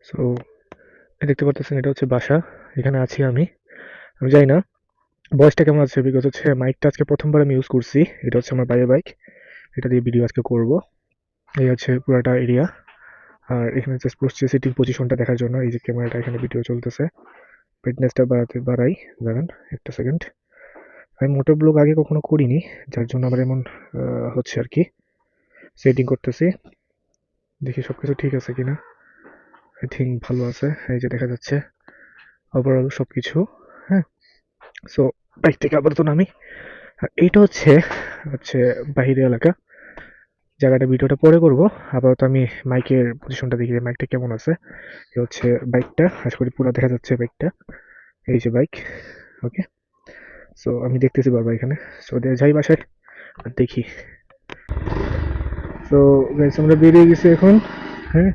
So দেখতে পারতেছেন এটা হচ্ছে বাসা। এখানে আছি আমি। আমি জানি না ভয়েসটা কেমন আছে, বিকজ হচ্ছে মাইকটা আজকে প্রথমবার আমি ইউজ করছি। এটা হচ্ছে আমার বাইরের বাইক, এটা দিয়ে ভিডিও আজকে করব। এই হচ্ছে পুরাটা এরিয়া। আর এখানে জাস্ট বসছি সিটিং পজিশনটা দেখার জন্য। এই যে ক্যামেরাটা, এখানে ভিডিও চলতেছে। ব্রাইটনেসটা বাড়াই, দাঁড়ান একটা সেকেন্ড। আমি মোটো ব্লগ আগে কখনো করিনি, যার জন্য আমার এমন হচ্ছে আর কি। সেটিং করতেছি, দেখি সবকিছু ঠিক আছে কিনা। আই থিঙ্ক ভালো আছে, এই যে দেখা যাচ্ছে ওভারঅল সবকিছু। হ্যাঁ, সো বাইক থেকে আপাতত নামি। আর এইটা হচ্ছে হচ্ছে বাহিরের এলাকা। জায়গাটা ভিডিওটা পরে করব। আপাতত আমি মাইকের পজিশনটা দেখি যে মাইকটা কেমন আছে। এ হচ্ছে বাইকটা, আশা করি পুরো দেখা যাচ্ছে বাইকটা। এই যে বাইক। ওকে, সো আমি দেখতেছি বারবার এখানে। সো যাই বাসায় আর দেখি। তো গাইস আমরা বেরিয়ে গেছি এখন। হ্যাঁ,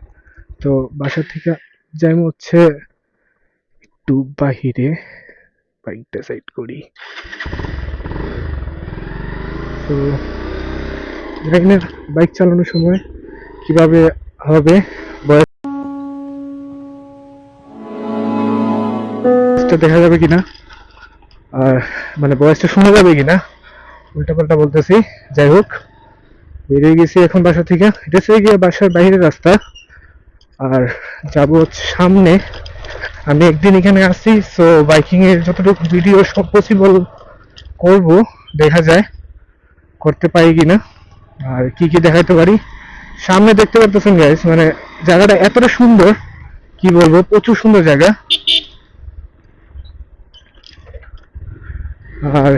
তো বাসা থেকে যাই হচ্ছে একটু বাহিরে। বাইকটা সাইড করি। তো এখানে বাইক চালানোর সময় কিভাবে হবে, বয়সটা দেখা যাবে কিনা, আর মানে বয়সটা শোনা যাবে কিনা, উল্টাপাল্টা বলতেছি। যাই হোক, বেরিয়ে গেছি এখন বাসা থেকে। এটা হচ্ছে গিয়ে বাসার বাইরের রাস্তা। আর যাব হচ্ছে সামনে। আমি একদিন এখানে আসি, সো বাইকিং এর যতটুকু ভিডিও সব পসিবল করব, দেখা যায় করতে পারি কিনা আর কি কি দেখাইতে পারি। সামনে দেখতে পারতেছেন গাইস, মানে জায়গাটা এতটা সুন্দর, কি বলবো, প্রচুর সুন্দর জায়গা। আর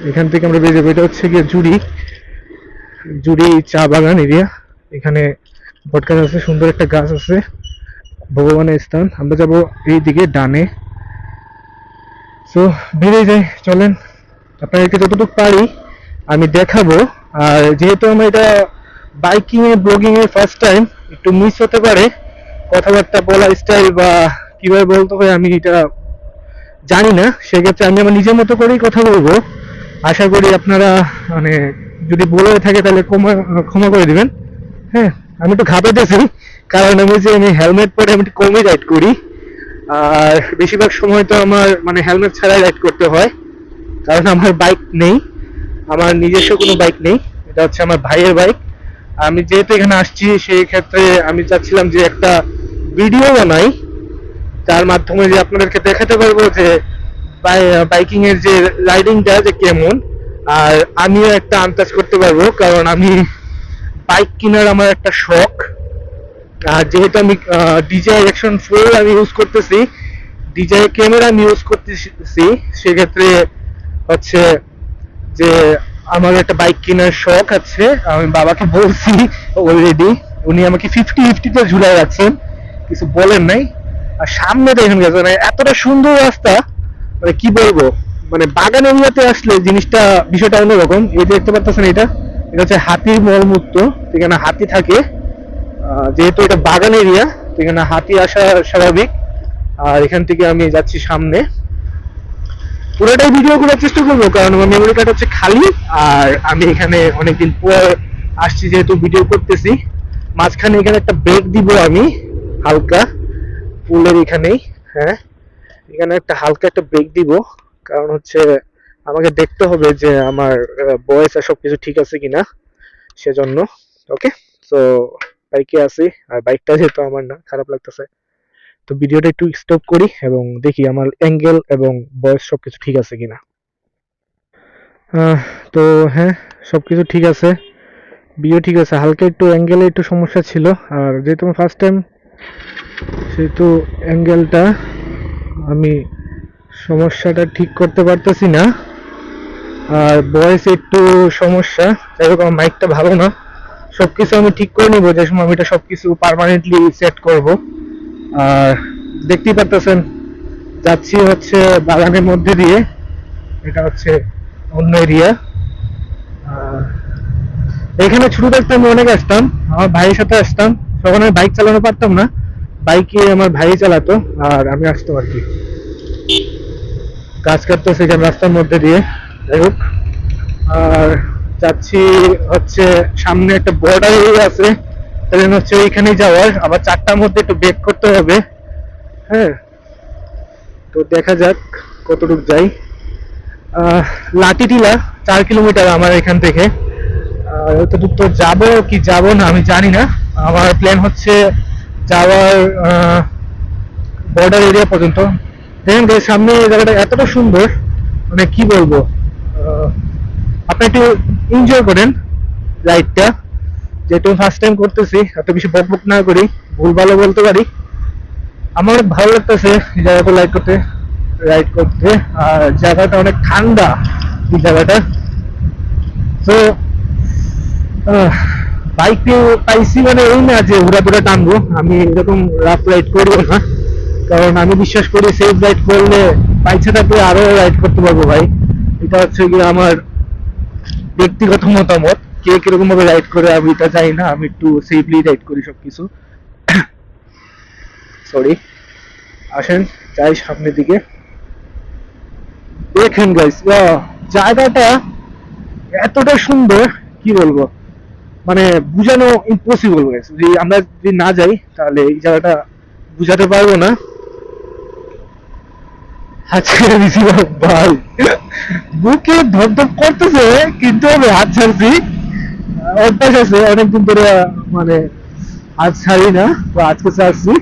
এখান থেকে আমরা বেরিয়ে যাবো, এটা হচ্ছে গিয়ে জুড়ি জুড়ি চা বাগান এরিয়া। এখানে বটগাছ আছে, সুন্দর একটা গাছ আছে, ভগবানের স্থান। আমরা যাব এই দিকে ডানে। সো বেরিয়ে যাই, চলেন। আপনাদেরকে যতটুকু পারি আমি দেখাবো। আর যেহেতু আমরা এটা বাইকিং এ ব্লগিং এ ফার্স্ট টাইম, একটু মিস হতে পারে কথাবার্তা বলা স্টাইল বা কিভাবে বলতে হয় আমি এটা জানি না। সেক্ষেত্রে আমি আমার নিজের মতো করেই কথা বলবো। আশা করি আপনারা মানে যদি বলে থাকে তাহলে ক্ষমা ক্ষমা করে দিবেন। হ্যাঁ, আমি একটু ঘাবড়াতেছি, কারণ আমি হেলমেট পরে আমি একটু কমই রাইড করি। আর বেশিরভাগ সময় তো আমার মানে হেলমেট ছাড়াই রাইড করতে হয়, কারণ আমার বাইক নেই, আমার নিজস্ব কোনো বাইক নেই। এটা হচ্ছে আমার ভাইয়ের বাইক। আমি যেহেতু এখানে আসছি, সেই ক্ষেত্রে আমি চাচ্ছিলাম যে একটা ভিডিও বানাই, যার মাধ্যমে যে আপনাদেরকে দেখাতে পারবো যে বাইকিং এর যে রাইডিংটা যে কেমন। আর আমিও একটা আন্দাজ করতে পারবো, কারণ আমি বাইক কেনার আমার একটা শখ। আর যেহেতু আমি ডিজাই অ্যাকশন 4 আমি ইউজ করতেছি, ডিজাই ক্যামেরা আমি ইউজ করতেছি, সেক্ষেত্রে হচ্ছে যে আমার একটা বাইক কেনার শখ আছে। আমি বাবাকে বলছি অলরেডি, উনি আমাকে 50-50 তে ঝুলাই রাখছেন, কিছু বলেন নাই। আর সামনে দেখেন গেছে মানে এতটা সুন্দর রাস্তা, মানে কি বলবো, মানে বাগান এরিয়াতে আসলে জিনিসটা বিষয়টা অন্যরকম। এই যে দেখতে পাচ্ছেন, এটা এটা হচ্ছে হাতির মলমূত্র, এখানে হাতি থাকে। যেহেতু এটা বাগান এরিয়া, এখানে হাতি আসা স্বাভাবিক। আর এখান থেকে আমি যাচ্ছি সামনে, পুরোটাই ভিডিও করার চেষ্টা করবো, কারণ আমার মেমোরি কার্ড হচ্ছে খালি। আর আমি এখানে অনেকদিন পর আসছি, যেহেতু ভিডিও করতেছি। মাঝখানে এখানে একটা ব্রেক দিব আমি, হালকা পুলের এখানেই। হ্যাঁ, এখানে একটা হালকা একটা ব্রেক দিব, কারণ হচ্ছে আমাকে দেখতে হবে যে আমার ভয়েস আর সবকিছু ঠিক আছে কিনা, সেজন্য। ওকে, তো বাইকে আছি, আর বাইকটা যেহেতু আমার না, খারাপ লাগতেছে। তো ভিডিওটা একটু স্টপ করি এবং দেখি আমার অ্যাঙ্গেল এবং ভয়েস সবকিছু ঠিক আছে কিনা। আহ, তো হ্যাঁ, সবকিছু ঠিক আছে, ভিডিও ঠিক আছে, হালকা একটু অ্যাঙ্গেলে একটু সমস্যা ছিল। আর যেহেতু আমার ফার্স্ট টাইম, সেহেতু অ্যাঙ্গেলটা আমি সমস্যাটা ঠিক করতে পারতেছি না। আর ভয়েস একটু সমস্যা। যাই হোক, আমার মাইকটা ভালো না, সবকিছু আমি ঠিক করে নিবো যে সময় আমি এটা সবকিছু পার্মানেন্টলি সেট করব। আর দেখতেই পারতেছেন, যাচ্ছি হচ্ছে বাগানের মধ্যে দিয়ে। এটা হচ্ছে অন্য এরিয়া। এখানে ছোট থাকতে আমি অনেক আসতাম, আমার ভাইয়ের সাথে আসতাম। তখন আমি বাইক চালানো পারতাম না, বাইকে আমার ভাই চালাতো, আর আমি আসতাম আর কি। কাজ কাটতেছে এখানে রাস্তার মধ্যে দিয়ে। যাই হোক, আর যাচ্ছি হচ্ছে সামনে একটা বর্ডার এরিয়া আছে, প্ল্যান হচ্ছে ওইখানেই যাওয়ার, আবার 4টার মধ্যে একটু ব্রেক করতে হবে। হ্যাঁ, তো দেখা যাক কতটুকু যাই। লাটিটিলা 4 কিলোমিটার আমার এখান থেকে। এতটুকু তো যাবো কি যাবো না আমি জানি না। আমার প্ল্যান হচ্ছে যাওয়ার বর্ডার এরিয়া পর্যন্ত। দেখেন guys, সামনে এই জায়গাটা এতটা সুন্দর, মানে কি বলবো। আপনি একটু এনজয় করেন রাইডটা, যেহেতু ফার্স্ট টাইম করতেছি, এত বেশি বক বক না করি, ভুল ভালো বলতে পারি। আমার অনেক ভালো লাগতেছে এই জায়গাটা রাইড করতে। আর জায়গাটা অনেক ঠান্ডা এই জায়গাটা। তো বাইক পাইছি মানে এই না যে ঘোরাফেরা টানবো, আমি এরকম রাফ রাইড করবো না। কারণ আমি বিশ্বাস করি সেফ রাইড করলে বাইক থাকলে আরো রাইড করতে পারবো ভাই। এটা হচ্ছে কি আমার ব্যক্তিগত মতামত, কে কিরকম ভাবে রাইড করে আমি এটা জানি না, আমি একটু সেফলি রাইড করি সবকিছু। সরি, আসেন যাই সামনের দিকে। দেখেন গাইস, জায়গাটা এতটা সুন্দর, কি বলবো, মানে বুঝানো ইম্পসিবল গাইস। যদি আমরা যদি না যাই তাহলে এই জায়গাটা বুঝাতে পারবো না। আজকে দিছি ভাই, বুকে ধপধপ করতেছে, কিন্তু আমি হাত ছাড়ছি। অভ্যাস আছে অনেকদিন ধরে, মানে হাত ছাড়ি না, তো আজকে ছাড়ছি।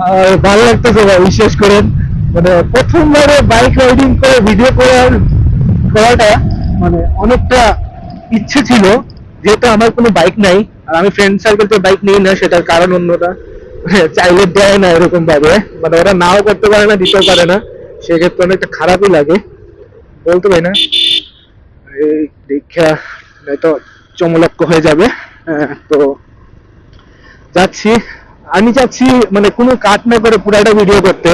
আর ভালো লাগতেছে ভাই, বিশ্বাস করেন। মানে প্রথমবারে বাইক রাইডিং করে ভিডিও করাটা মানে অনেকটা ইচ্ছে ছিল, যেহেতু আমার কোনো বাইক নাই। আর আমি ফ্রেন্ড সার্কেল তো বাইক নেই না, সেটার কারণ অন্যটা। চাইলে দেয় না এরকম ভাবে, মানে ওরা নাও করতে পারে না, দিতেও পারে না। সেক্ষেত্রে অনেকটা খারাপই লাগে, বলতে পারি না। এই দীক্ষা নয়তো চমলক্ষ হয়ে যাবে। তো যাচ্ছি, আমি চাচ্ছি মানে কোনো কাট না করে পুরাটা ভিডিও করতে,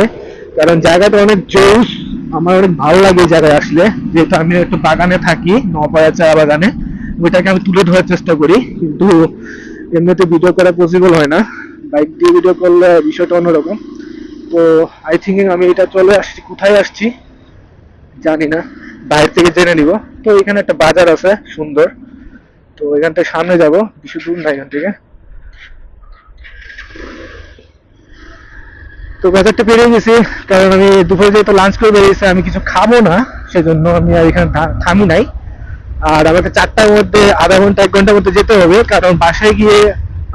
কারণ জায়গাটা অনেক জোস। আমার অনেক ভালো লাগে এই জায়গায় আসলে, যেহেতু আমি একটু বাগানে থাকি, নপাড়া চা বাগানে। ওইটাকে আমি তুলে ধরার চেষ্টা করি, কিন্তু এমনিতে ভিডিও করা পসিবল হয় না। বাইক দিয়ে ভিডিও করলে বিষয়টা অন্যরকম। তো আই থিঙ্কিং আমি এটা চলে আসছি, কোথায় আসছি জানি না, বাইরে থেকে জেনে নিব। তো এখানে একটা বাজার আছে সুন্দর, তো এখান থেকে সামনে যাব, বেশি দূর না এখান থেকে। তো বাজারটা পেরিয়ে গেছি, কারণ আমি দুপুরে যেহেতু লাঞ্চ করে বেরিয়েছি, আমি কিছু খাবো না, সেজন্য আমি আর এখানে থামি নাই। আর আমাকে 4টার মধ্যে আধা ঘন্টা 1 ঘন্টার মধ্যে যেতে হবে, কারণ বাসায় গিয়ে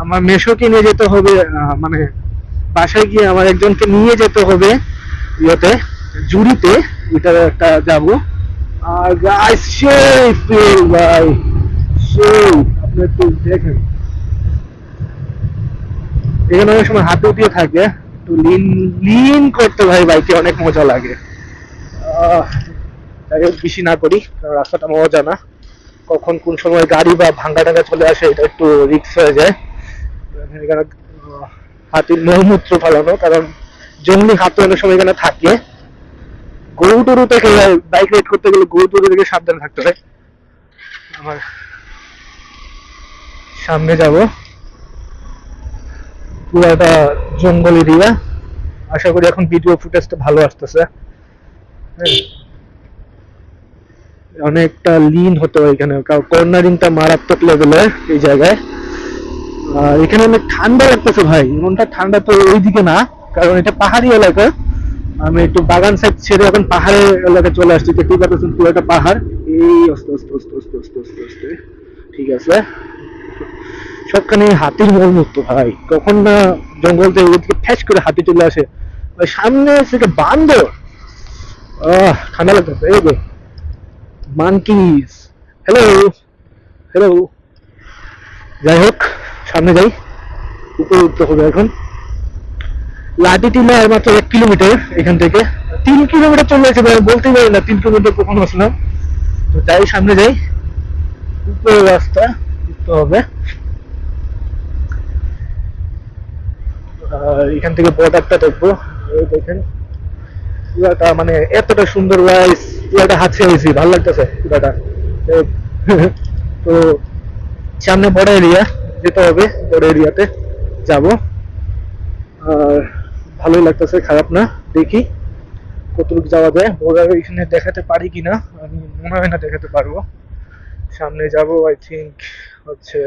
আমার মেশোকে নিয়ে যেতে হবে। মানে বাসায় গিয়ে আমার একজনকে নিয়ে যেতে হবে ইয়েতে, জুড়িতে, ওইটা একটা যাবো। আর গাইস সেই ফিল ভাই, সেই আপনি একটু দেখেন, এখানে অনেক সময় হাতে দিয়ে থাকে, একটু লিন লিন করতে ভাই বাইকে অনেক মজা লাগে। যাই হোক, বেশি না করি, কারণ রাস্তাটা মজা না, কখন কোন সময় গাড়ি বা ভাঙ্গা টাঙ্গা চলে আসে, এটা একটু রিস্ক হয়ে যায়। এখানে হাতির মলমূত্র ফেলানো, কারণ জঙ্গলি হাতি অনেক সময় এখানে থাকে। গরু টরু থেকে, বাইক রাইড করতে গেলে গরু টরু থেকে সাবধান থাকতে হয়। আমার সামনে যাব, পুরো একটা জঙ্গল এরিয়া। আশা করি এখন ভিডিও ফুটেজটা ভালো আসতেছে। হ্যাঁ, অনেকটা লিন হতে হয় এখানে, কারণ কর্নারিংটা মারাত্মক লেভেলের এই জায়গায়। আর এখানে অনেক ঠান্ডা লাগতেছে ভাই, এমনটা ঠান্ডা তো ওইদিকে না, কারণ এটা পাহাড়ি এলাকা। আমি একটু বাগান সাইড ছেড়ে এখন পাহাড়ের এলাকায় চলে আসছি, দেখতেই পাচ্ছেন পুরো একটা পাহাড়। এই আস্তে আস্তে আস্তে আস্তে আস্তে আস্তে আস্তে, ঠিক আছে। সবখানে হাতির মলমূত্র ভাই, কখন না জঙ্গল থেকে ওদিকে ফ্যাচ করে হাতি চলে আসে। ভাই সামনে থেকে বান্দর, ঠান্ডা লাগতেছে। এই যে মানকিস, হ্যালো হ্যালো। যাই হোক, সামনে যাই, উপরে উঠতে হবে এখন। লাটিটিলা মাত্র 1 কিলোমিটার এখান থেকে। 3 কিলোমিটার চলে গেছে ভাই, বলতেই পারি না 3 কিলোমিটার কখন আসলাম। তো যাই, সামনে যাই, উপরে রাস্তা উঠতে হবে। এখান থেকে বর্ডারটা দেখবো। এই দেখেন পুরাটা, মানে এতটা সুন্দর গাইস, পুরাটা হাত ছেড়েছি, ভালো লাগতেছে পুরাটা। তো সামনে বড় এরিয়া যেতে হবে, বড় এরিয়াতে যাব। আর ভালোই লাগতেছে, খারাপ না। দেখি কতটুকু যাওয়া যায়, বর্ডার এখানে দেখাতে পারি কিনা, আমি মনে হয় না দেখাতে পারবো। সামনে যাব আই থিঙ্ক হচ্ছে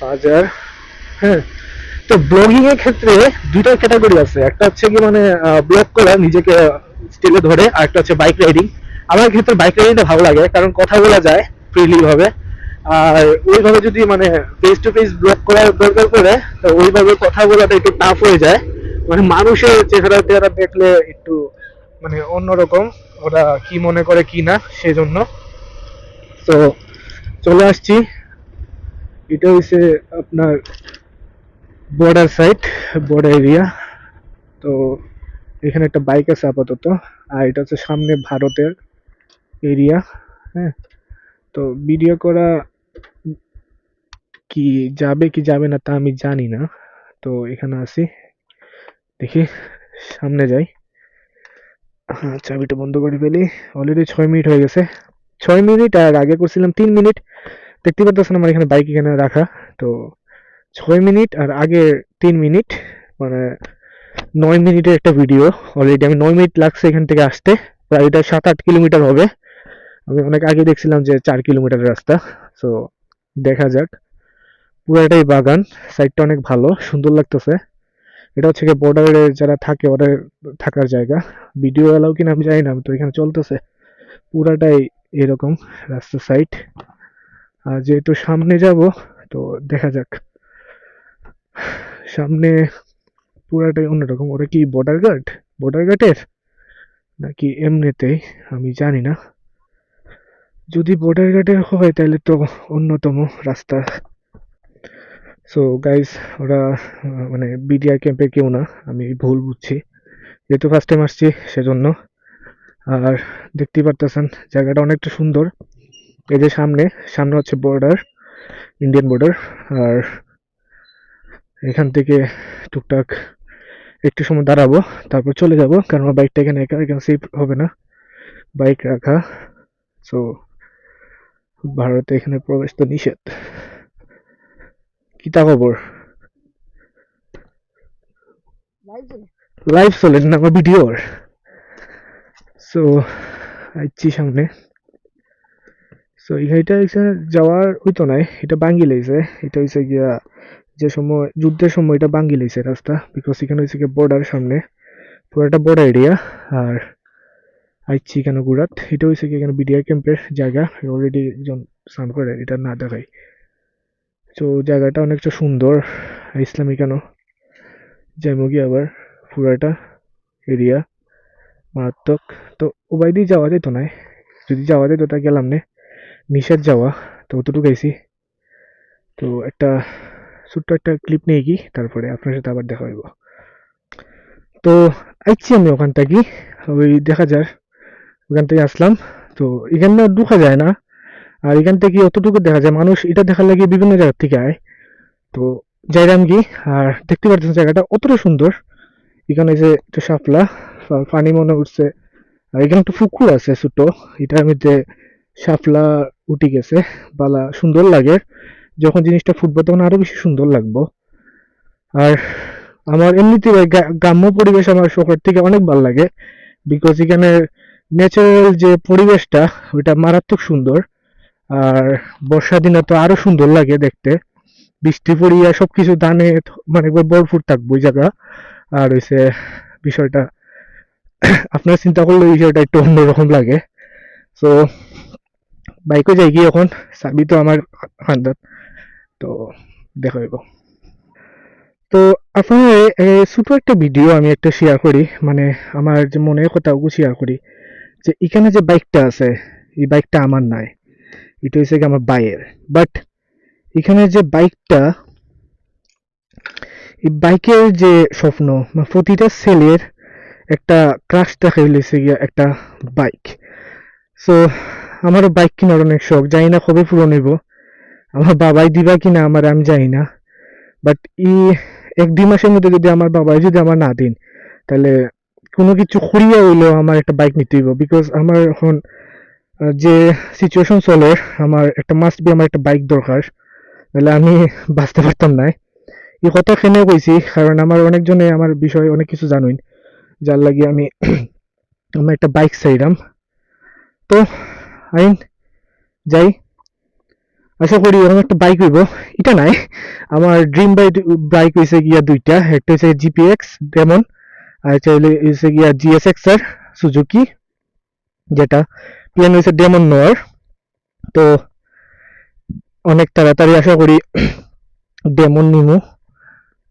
বাজার। হ্যাঁ, তো ব্লগিং এর ক্ষেত্রে দুইটা ক্যাটাগরি আছে, একটা হচ্ছে কি মানে ব্লগ করা নিজেকে স্টিলে ধরে, আর একটা হচ্ছে বাইক রাইডিং। আমার ক্ষেত্রে বাইক রাইডিংটা ভালো লাগে, কারণ কথা বলা যায় ফ্রিলি ভাবে। আর ওইভাবে যদি মানে ফেস টু ফেস ব্লগ করার দরকার পড়ে, তো ওইভাবে কথা বলাটা একটু টাফ হয়ে যায়। মানে মানুষের চেহারা টেহারা দেখলে একটু মানে অন্যরকম, ওরা কি মনে করে কি না, সেজন্য। তো চলে আসছি, এটা হচ্ছে আপনার বর্ডার সাইড, বর্ডার এরিয়া। তো এখানে একটা বাইক আছে আপাতত, আর এটা হচ্ছে সামনে ভারতের এরিয়া। হ্যাঁ, তো ভিডিও করা কি যাবে কি যাবে না তা আমি জানি না। তো এখানে আছি, দেখি সামনে যাই। হ্যাঁ, চাবিটা বন্ধ করে ফেলি। অলরেডি 6 মিনিট হয়ে গেছে। 6 মিনিট, আর আগে করছিলাম 3 মিনিট। দেখতে পাচ্ছেন আমার এখানে বাইক এখানে রাখা। তো 6 মিনিট আর আগে 3 মিনিট, মানে 9 মিনিটের একটা ভিডিও। অলরেডি আমি 9 মিনিট লাগছে এখান থেকে আসতে। প্রায় এটা 7-8 কিলোমিটার হবে। আমি অনেক আগে দেখছিলাম যে 4 কিলোমিটার রাস্তা। তো দেখা যাক। পুরাটাই বাগান, সাইডটা অনেক ভালো, সুন্দর লাগতেছে। এটা হচ্ছে গিয়ে বর্ডারে যারা থাকে ওদের থাকার জায়গা। ভিডিও এলাও কিনা আমি জানি না, তো এখানে চলতেছে পুরাটাই এরকম রাস্তার সাইড। আর যেহেতু সামনে যাব, তো দেখা যাক। সামনে পুরাটাই অন্যরকম। ওরা কি বর্ডার গার্ড, বর্ডার গার্ডের নাকি এমনিতেই আমি জানি না। যদি বর্ডার গার্ডের হয় তাহলে তো অন্যতম রাস্তা। সো গাইস, ওরা মানে বিডিআর ক্যাম্পে কেউ না, আমি ভুল বুঝছি, যেহেতু ফার্স্ট টাইম আসছি সেজন্য। আর দেখতেই পারতেছেন জায়গাটা অনেকটা সুন্দর। এই যে সামনে, সামনে হচ্ছে বর্ডার, ইন্ডিয়ান বর্ডার। আর এখান থেকে টুকটাক একটু সময় দাঁড়াবো, তারপর চলে যাব, কারণ আমার বাইকটা এখানে একা, এখানে সেফ হবে না বাইক রাখা। সো ভারতে এখানে প্রবেশ তো নিষেধ। কি তা খবর? লাইভ চলে না আমার ভিডিওর। সো আইছি সামনে। সো এইটা এখানে যাওয়ার হইতো নাই, এটা ভাঙ্গি লাইছে। এটা হইছে গিয়া যে সময় যুদ্ধের সময় এটা ভাঙ্গি লাইছে রাস্তা, বিকজ এখানে হইছে গিয়া বর্ডার সামনে, পুরোটা বর্ডার এরিয়া। আর আইছি কেন গুড়াত, এটা হইছে কি এখানে বিডিআর ক্যাম্পের জায়গা। অলরেডি একজন স্নান করে, এটা না দেখাই। তো জায়গাটা অনেকটা সুন্দর, ইসলামী কেন যাইমো কি আবার। পুরাটা এরিয়া মারাত্মক। তো ওবাই দিয়ে যাওয়া যেত না, যদি যাওয়া যেত তা গেলাম না, নিষেধ যাওয়া। তো অতটুকু আইছি। তো একটা ছোট্ট একটা ক্লিপ নিয়ে কি তারপরে আপনার সাথে আবার দেখা হইব। তো আইছি আমি ওখান থেকে, ওই দেখা যায় ওখান থেকে আসলাম। তো এখানে ঢুকা যায় না, আর এখান থেকে অতটুকু দেখা যায়, মানুষ এটা দেখার লাগে বিভিন্ন জায়গা থেকে আয়। তো যাইলাম কি, আর দেখতে পাচ্ছেন জায়গাটা অতটা সুন্দর। এখানে যে একটু শাপলা পানি মনে উঠছে, আর এখানে একটা পুকুর আছে ছোট, এটার মধ্যে শাপলা উঠে গেছে। বালা সুন্দর লাগে, যখন জিনিসটা ফুটবো তখন আরো বেশি সুন্দর লাগবো। আর আমার এমনিতে গ্রাম্য পরিবেশ আমার শহর থেকে অনেক ভালো লাগে, বিকজ এখানে ন্যাচারাল যে পরিবেশটা ওইটা মারাত্মক সুন্দর। আর বর্ষা দিনে তো আরো সুন্দর লাগে দেখতে, বৃষ্টি পড়িয়া সবকিছু ধানে মানে একবার ভরপুর থাকবো ওই জায়গা। আর হইছে বিষয়টা আপনার চিন্তা করলে বিষয়টা একটু অন্যরকম লাগে। তো বাইকে যাই কি এখন, চাবি তো আমার হান্দাত। তো দেখা হইব। তো আপনার ছোট একটা ভিডিও আমি একটা শেয়ার করি, মানে আমার যে মনের কথাগুলো শেয়ার করি। যে এখানে যে বাইকটা আছে, এই বাইকটা আমার নাই, এটা হচ্ছে কি আমার ভাইয়ের। বাট এখানে যে বাইকটা, এই বাইকের যে স্বপ্ন, মানে প্রতিটা ছেলের একটা ক্রাশ দেখা হইলেছে গিয়া একটা বাইক। সো আমারও বাইক কেনার অনেক শখ, জানি না কবে পূরণ হইব। আমার বাবাই দিবা কিনা আমার আমি জানি না। বাট ই 1-2 মাসের মধ্যে যদি আমার বাবাই যদি আমার না দিন, তাহলে কোনো কিছু করিয়া হইলেও আমার একটা বাইক নিতে হইব। বিকজ আমার এখন যে সিচুয়েশন চলে, আমার একটা মাস্ট বি আমার একটা বাইক দরকার, নাহলে আমি বাঁচতে পারতাম না। এই কথা কেন কইছি, কারণ আমার অনেকজনে আমার বিষয়ে অনেক কিছু জানুন, যার লাগে আমি আমার একটা বাইক চাইলাম। তো আইন যাই, আশা করি এরকম একটা বাইক হইব। এটা নাই, আমার ড্রিম বাইক হয়েছে গিয়া দুইটা, একটা হচ্ছে জিপিএক্স ডেমন, আর একটা হচ্ছে গিয়া জিএসএক্স আর সুজুকি, যেটা প্লেন হয়েছে ডেমন নোয়ার। তো অনেক তাড়াতাড়ি আশা করি ডেমন নিমু।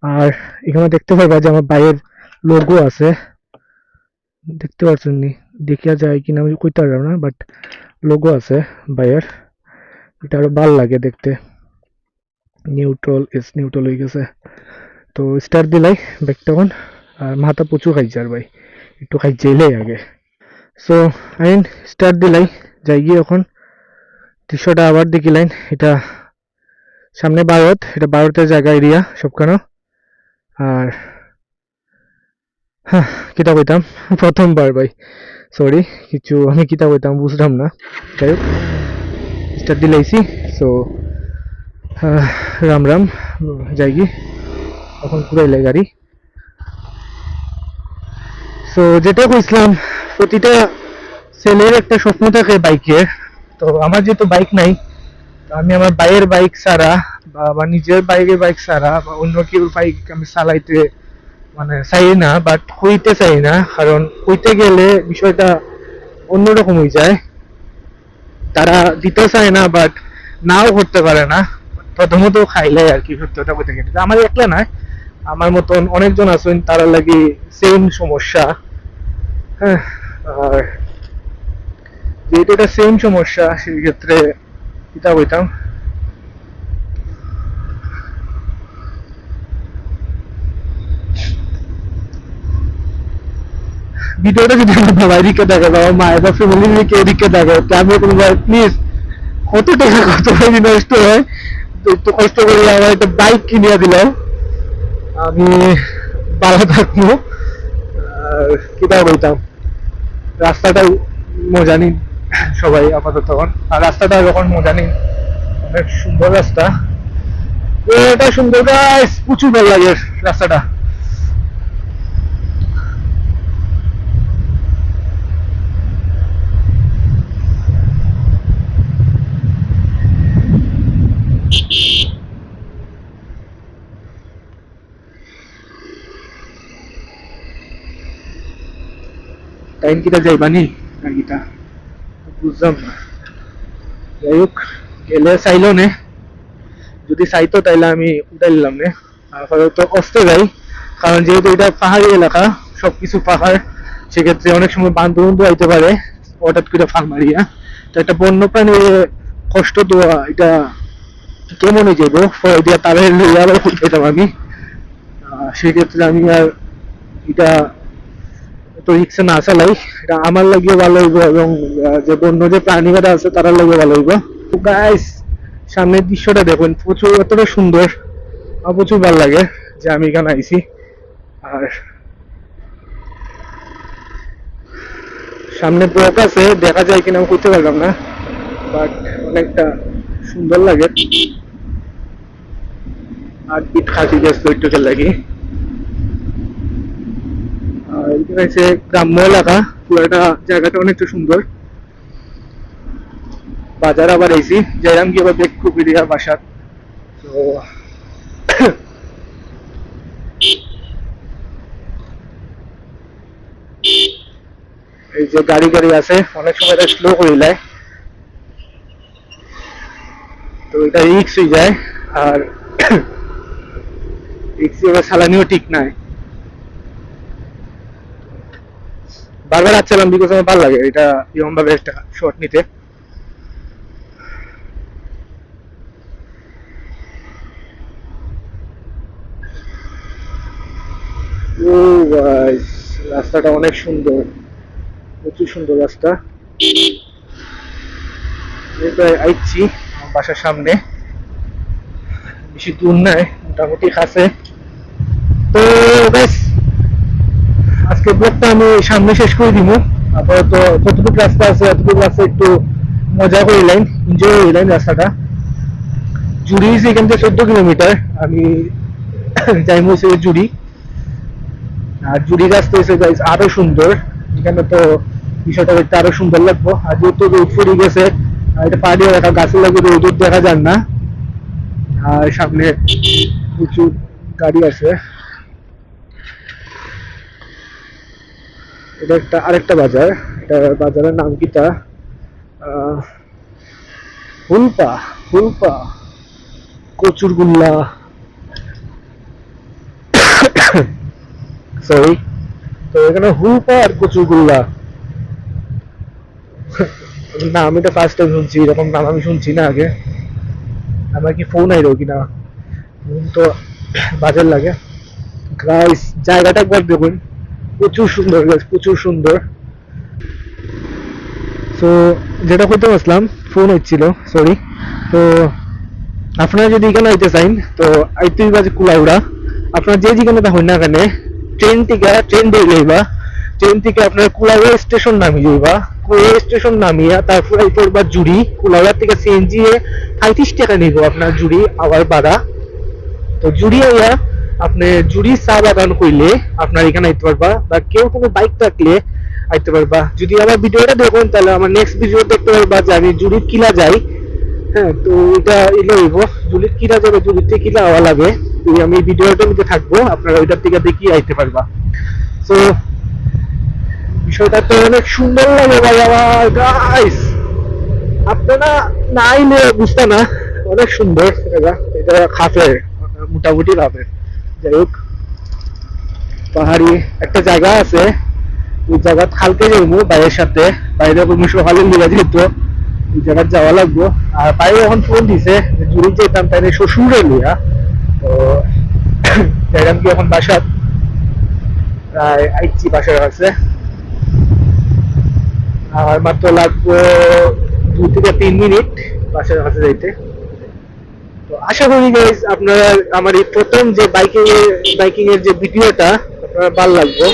আর এখানে দেখতে পারবা যে আমার বাইয়ের লোগো আছে, দেখতে পাচ্ছেন নি, দেখিয়া যায় কিনা আমি কইতে পারলাম না, বাট লোগো আছে বাইয়ের, এটা আরো ভাল লাগে দেখতে। নিউট্রাল নিউট্রাল হয়ে গেছে। তো স্টার দিলাই ব্যাগটা এখন, আর মাথা প্রচুর খাইছে আর ভাই, একটু খাইছেইলেই আগে। সো আইন স্টার দিলাই, যাই গিয়ে এখন দৃশ্যটা আবার দেখিলাইন। এটা সামনে ভারত, এটা ভারতের জায়গা এরিয়া সবখানে। আর হ্যাঁ, কিতা কইতাম, প্রথমবার ভাই, সরি, কিছু আমি কিতা কইতাম বুঝলাম না। যাই হোক স্টার দিলাইছি। সো রাম রাম, যাই গি এখন ঘুরাইলে গাড়ি। সো যেটা কইছিলাম, প্রতিটা ছেলের একটা স্বপ্ন থাকে বাইকের। তো আমার যেহেতু বাইক নাই, তো আমি আমার ভাইয়ের বাইক ছাড়া বা আমার নিজের বাইক ছাড়া বা অন্য কেউ বাইক আমি চালাইতে মানে চাই না, বাট কইতে চাই না, কারণ কইতে গেলে বিষয়টা অন্যরকম হয়ে যায়। তারা দিতে চায় না, বাট নাও করতে পারে না, প্রথমত খাইলে আর কি। সত্যি কথা বলতে গেলে আমার একলা নয়, আমার মতন অনেকজন আছেন, তারা লাগি সেম সমস্যা। হ্যাঁ, আর যেহেতু এটা সেম সমস্যা, সেই ক্ষেত্রে কিতা বলতাম, ভিডিওটা যদি আমার বাবার দিকে দেখে, বাবা মায়ের বা ফ্যামিলির দিকে এদিকে দেখে, আমি কোনো প্লিজ, কত টাকা কত টাকা নষ্ট হয়, তো একটু কষ্ট করে আমার একটা বাইক কিনিয়ে দিলাম, আমি ভালো থাকবো। আর কিতা বলতাম, রাস্তাটা মজা নিন সবাই আপাতত তখন, আর রাস্তাটা যখন মজা নিন, অনেক সুন্দর রাস্তা, এটা সুন্দর গাইস, প্রচুর ভালো লাগে রাস্তাটা। টাইম কিটা যাইবানি গাড়িটা বুঝলাম না। যাই হোক, গেলে চাইলো নে, যদি চাইতো তাইলে আমি উঠাই নিলাম নে। আপাতত কষ্টে যাই, কারণ যেহেতু এটা পাহাড়ি এলাকা, সবকিছু পাহাড়, সেক্ষেত্রে অনেক সময় বান্ধব বন্ধু আইতে পারে হঠাৎ করে ফাল মারিয়া। তো একটা বন্য প্রাণী কষ্ট দেওয়া, এটা কেমন হয়ে যাবো, পরে দিয়া তারে লইয়া আবার যেতাম আমি। সেক্ষেত্রে আমি আর এটা তো রিক্সা না চালাই, এটা আমার লাগিয়ে ভালো হইব, এবং যে বন্য যে প্রাণীরা আছে তারা লাগিয়ে ভালো হইব। তো গাইস, সামনের দৃশ্যটা দেখুন, প্রচুর এতটা সুন্দর, আমার প্রচুর ভালো লাগে যে আমি এখানে আইছি। আর সামনে ব্লক আছে, দেখা যায় কিনা আমি করতে পারলাম না, বাট অনেকটা সুন্দর লাগে। আর পিঠ খাসি গেছে একটু লাগে। আর এখানে হচ্ছে গ্রাম্য এলাকা, পুরোটা জায়গাটা অনেকটা সুন্দর। বাজার আবার আইছি, যাইলাম কি আবার বেগ কুপিরিয়া বাসার। তো এই যে গাড়ি গাড়ি আছে, অনেক সময় এটা স্লো করিলায়, তো এটা রিক্স হয়ে যায়। আর রিক্স এবার চালানিও ঠিক নাই, বারবার আসছিলাম বিকজ আমার ভালো লাগে এটা এরকম ভাবে একটা শট নিতে। ও ভাই, রাস্তাটা অনেক সুন্দর, প্রচুর সুন্দর রাস্তা। এই তো আইছি আমার বাসার সামনে, বেশি দূর নাই, মোটামুটি কাছে। তো ব্যাস, আজকে ব্লগটা আমি সামনে শেষ করে দিব। আপাতত যতটুকু রাস্তা আছে এতটুকু রাস্তা একটু মজা করিলাম, এনজয় করিলাম রাস্তাটা। জুড়ি এখান থেকে 14 কিলোমিটার, আমি যাই হচ্ছে জুড়ি। আর জুড়ি রাস্তা হচ্ছে আরো সুন্দর, এখানে তো বিষয়টা দেখতে আরো সুন্দর লাগবো। আর যেহেতু রোদ ফুরি গেছে, আর এটা পাহাড়ি এলাকা, গাছের লাগে রোদ দেখা যান না। আর সামনে প্রচুর গাড়ি আছে। এটা একটা আরেকটা বাজার, এটা বাজারের নাম কিটা, হুলপা, হুলপা কচুরগুল্লা, সরি। তো এখানে হুলপা আর কচুরগুল্লা নাম, এটা ফার্স্ট টাইম শুনছি, এরকম নাম আমি শুনছি না আগে। আমার কি ফোন আইলো কিনা, ফোন তো বাজার লাগে। গাইস জায়গাটা একবার দেখুন, প্রচুর সুন্দর গাইস, প্রচুর সুন্দর। তো যেটা করতে বসলাম, ফোন হচ্ছিল, সরি। তো আপনারা যদি এখানে আইতে চাইন তো আইতে বাজে কুলাউড়া। আপনারা যে যেখানে থাকুন না এখানে, ট্রেন দিয়ে লইবা, ট্রেন থেকে আপনার কুলাউড়া স্টেশন নামিয়ে যাইবা, কুলাউড়া স্টেশন নামিয়া তারপর আইতে পারবা জুড়ি, কুলাউড়া থেকে সিএনজি এ 35 টাকা নিব আপনার জুড়ি আওয়ার ভাড়া। তো জুড়ি আইয়া আপনি জুড়ি চা বাগান কইলে আপনার এখানে আইতে পারবা, বা কেউ কোনো বাইক থাকলে আইতে পারবা। যদি আমার ভিডিওটা দেখুন তাহলে আমার নেক্সট ভিডিও দেখতে পারবা যে আমি জুড়ির কিলা যাই। হ্যাঁ, তো এটা এলো হইব জুলির কিলা যাবে, জুলির থেকে কিলা হওয়া লাগে। আমি ভিডিওটার মধ্যে থাকবো, আপনারা ওইটার থেকে দেখিয়ে আইতে পারবা। তো বিষয়টা তো অনেক সুন্দর লাগে ভাই আমার গাইস, আপনারা না আইলে বুঝতে না। অনেক সুন্দর জায়গা, এটা খাফের, মোটামুটি খাফের। যাই হোক, পাহাড়ি একটা জায়গা আছে, ওই জায়গা খালকে যাইবো বাইরের সাথে, বাইরে কোনো সকালে লিগা যেহেতু ওই জায়গা যাওয়া লাগবো। আর বাইরে এখন ফোন দিছে জুড়ি যেতাম তাই শ্বশুরে লইয়া, তো যাইলাম কি এখন বাসাত, প্রায় আইচ্ছি বাসার কাছে। আর মাত্র লাগবো 2 থেকে 3 মিনিট বাসার কাছে যাইতে। তো আশা করি গাইস আপনারা আমার এই প্রথম যে বাইকিং এর যে ভিডিওটা আপনারা ভালো লাগবে।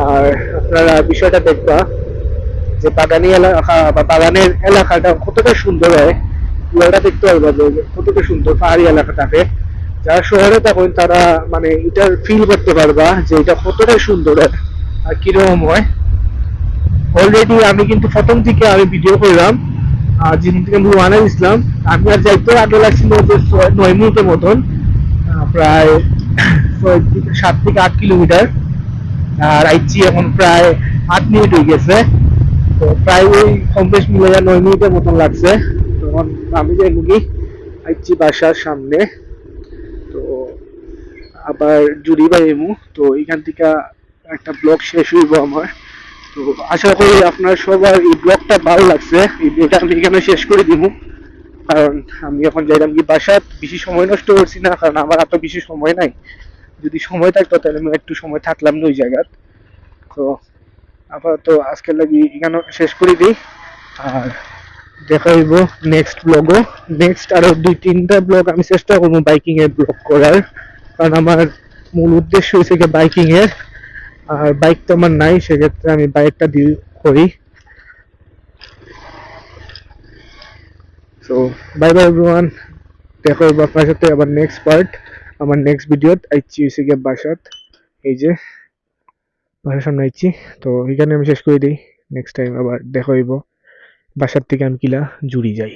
আর আপনারা বিষয়টা দেখবা যে বাগানি এলাকা বা বাগানের এলাকাটা কতটা সুন্দর হয়, পুরোটা দেখতে পারবা যে কতটা সুন্দর পাহাড়ি এলাকাটাকে। যারা শহরে থাকেন তারা মানে এটার ফিল করতে পারবা যে এটা কতটা সুন্দর হয় আর কিরকম হয়। অলরেডি আমি কিন্তু প্রথম থেকে আমি ভিডিও করলাম, আর যেদিন থেকে আমি রওনা দিছিলাম, আমি আর যাইতে আগে লাগছিল যে 9 মিনিটের মতন, প্রায় 7 থেকে 8 কিলোমিটার। আর আইছি এখন প্রায় 8 মিনিট হয়ে গেছে। তো প্রায় ওই কম বেশ মিলে 9 মিনিটের মতন লাগছে। তখন আমি যে মুগি আইছি বাসার সামনে। তো আবার জুড়ি বাই এমু, তো এখান থেকে একটা ব্লগ শেষ হইব আমার। তো আশা করি আপনার সবার এই ব্লগটা ভালো লাগছে। এই ভিডিওটা আমি এখানে শেষ করে দিব, কারণ আমি এখন যাইলাম কি বাসাত, বেশি সময় নষ্ট করছি না, কারণ আমার এত বেশি সময় নাই। যদি সময় থাকতো তাহলে আমি একটু সময় থাকলাম না ওই জায়গায়। তো আপাতত আজকের লাগি এখানে শেষ করে দিই। আর দেখা হইব নেক্সট ব্লগও। নেক্সট আরো 2-3টা ব্লগ আমি চেষ্টা করবো বাইকিং এর ব্লগ করার, কারণ আমার মূল উদ্দেশ্য হয়েছে কি বাইকিং এর। আর বাইক তো আমার নাই, সেক্ষেত্রে আমি বাইকটা দিয়ে করি। সো বাই বাই এভরিওয়ান, দেখা হইব আপনার সাথে আবার নেক্সট পার্ট, আমার নেক্সট ভিডিওত আইছি হয়েছে গিয়ে বাসাত। এই যে বাসার সামনে আইছি, তো এখানে আমি শেষ করে দিই। নেক্সট টাইম আবার দেখা হইব বাসার থেকে আমি কিলা জুড়ি যাই।